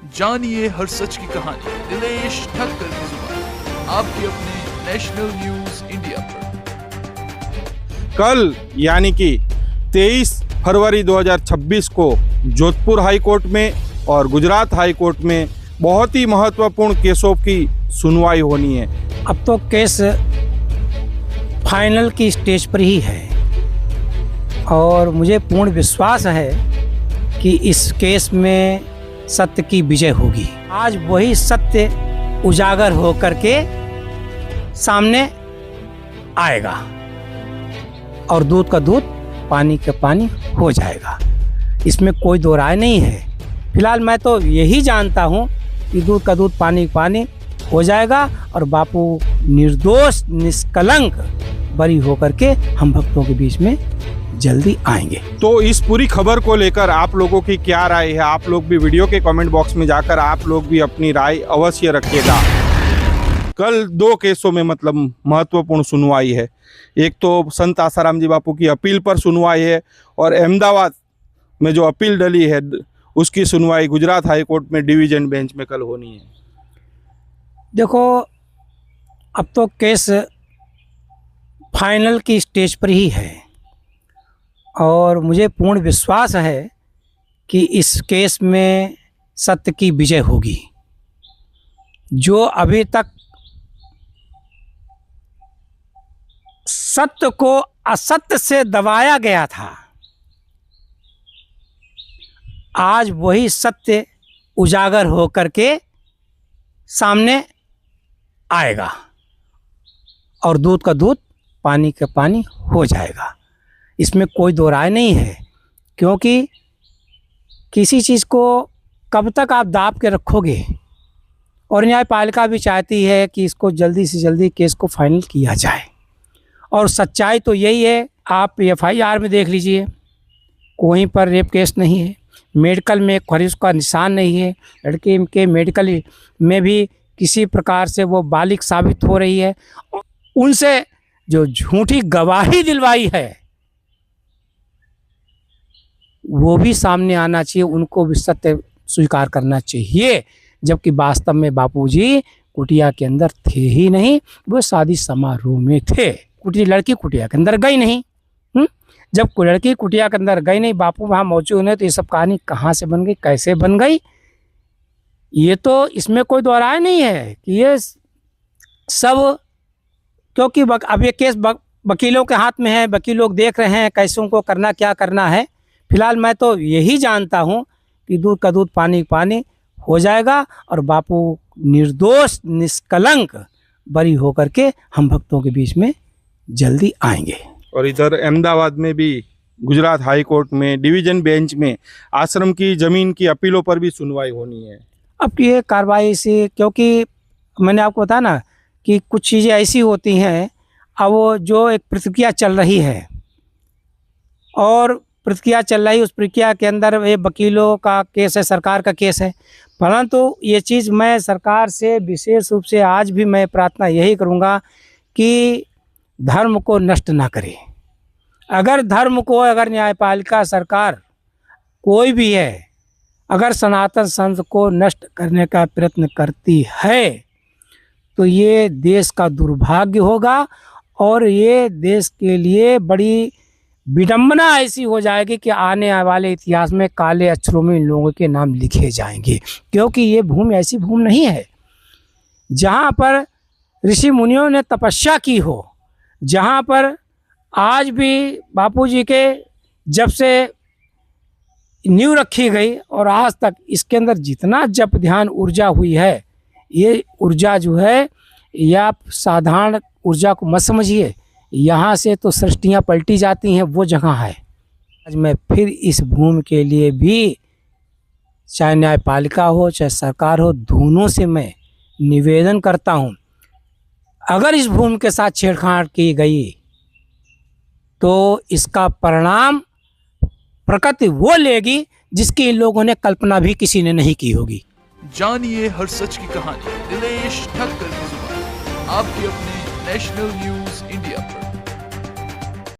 जानिए हर सच की कहानी दिनेश ठक्कर की जुबान आपके अपने नेशनल न्यूज इंडिया पर। कल यानी कि 23 फरवरी 2026 को जोधपुर हाई कोर्ट में और गुजरात हाई कोर्ट में बहुत ही महत्वपूर्ण केसों की सुनवाई होनी है। अब तो केस फाइनल की स्टेज पर ही है और मुझे पूर्ण विश्वास है कि इस केस में सत्य की विजय होगी। आज वही सत्य उजागर होकर के सामने आएगा और दूध का दूध पानी का पानी हो जाएगा, इसमें कोई दो राय नहीं है। फिलहाल मैं तो यही जानता हूँ कि दूध का दूध पानी का पानी हो जाएगा और बापू निर्दोष निष्कलंक बरी होकर के हम भक्तों के बीच में जल्दी आएंगे। तो इस पूरी खबर को लेकर आप लोगों की क्या राय है? आप लोग भी वीडियो के कमेंट बॉक्स में जाकर आप लोग भी अपनी राय अवश्य रखिएगा। कल दो केसों में मतलब महत्वपूर्ण सुनवाई है। एक तो संत आसाराम जी बापू की अपील पर सुनवाई है और अहमदाबाद में जो अपील डली है उसकी सुनवाई गुजरात हाई कोर्ट में डिवीजन बेंच में कल होनी है। देखो, अब तो केस फाइनल की स्टेज पर ही है और मुझे पूर्ण विश्वास है कि इस केस में सत्य की विजय होगी। जो अभी तक सत्य को असत्य से दबाया गया था, आज वही सत्य उजागर होकर के सामने आएगा और दूध का दूध पानी का पानी हो जाएगा, इसमें कोई दो राय नहीं है। क्योंकि किसी चीज़ को कब तक आप दाब के रखोगे, और न्यायपालिका भी चाहती है कि इसको जल्दी से जल्दी केस को फाइनल किया जाए। और सच्चाई तो यही है, आप FIR में देख लीजिए, कोई पर रेप केस नहीं है, मेडिकल में खरीज का निशान नहीं है, लड़के के मेडिकल में भी किसी प्रकार से वो बालिग साबित हो रही है। उनसे जो झूठी गवाही दिलवाई है वो भी सामने आना चाहिए, उनको भी सत्य स्वीकार करना चाहिए। जबकि वास्तव में बापूजी कुटिया के अंदर थे ही नहीं, वो शादी समारोह में थे। लड़की कुटिया के अंदर गई नहीं। जब लड़की कुटिया के अंदर गई नहीं, बापू वहाँ मौजूद नहीं, तो ये सब कहानी कहाँ से बन गई, कैसे बन गई? ये तो इसमें कोई दो राय नहीं है कि ये सब, क्योंकि अब ये केस वकीलों के हाथ में है, वकील लोग देख रहे हैं कैसे उनको करना क्या करना है। फिलहाल मैं तो यही जानता हूँ कि दूध का दूध पानी का पानी हो जाएगा और बापू निर्दोष निष्कलंक बरी होकर के हम भक्तों के बीच में जल्दी आएंगे। और इधर अहमदाबाद में भी गुजरात हाई कोर्ट में डिवीजन बेंच में आश्रम की जमीन की अपीलों पर भी सुनवाई होनी है। अब ये कार्रवाई से, क्योंकि मैंने आपको बताया ना कि कुछ चीज़ें ऐसी होती हैं, अब वो जो एक प्रक्रिया चल रही है और प्रक्रिया चल रही, उस प्रक्रिया के अंदर ये वकीलों का केस है, सरकार का केस है। परंतु ये चीज़ मैं सरकार से विशेष रूप से आज भी मैं प्रार्थना यही करूँगा कि धर्म को नष्ट ना करे। अगर धर्म को, अगर न्यायपालिका सरकार कोई भी है, अगर सनातन संत को नष्ट करने का प्रयत्न करती है तो ये देश का दुर्भाग्य होगा और ये देश के लिए बड़ी विडंबना ऐसी हो जाएगी कि आने वाले इतिहास में काले अक्षरों में इन लोगों के नाम लिखे जाएंगे। क्योंकि ये भूमि ऐसी भूमि नहीं है जहाँ पर ऋषि मुनियों ने तपस्या की हो, जहाँ पर आज भी बापूजी के जब से नींव रखी गई और आज तक इसके अंदर जितना जप ध्यान ऊर्जा हुई है, ये ऊर्जा जो है, या साधारण ऊर्जा को मत समझिए, यहाँ से तो सृष्टियाँ पलटी जाती हैं, वो जगह है। आज मैं फिर इस भूमि के लिए भी, चाहे न्यायपालिका हो चाहे सरकार हो, दोनों से मैं निवेदन करता हूँ, अगर इस भूमि के साथ छेड़छाड़ की गई तो इसका परिणाम प्रकृति वो लेगी जिसकी इन लोगों ने कल्पना भी किसी ने नहीं की होगी। जानिए हर सच की कहानी दिनेश ठक्कर की जुबान आपके अपने नेशनल न्यूज इंडिया पर।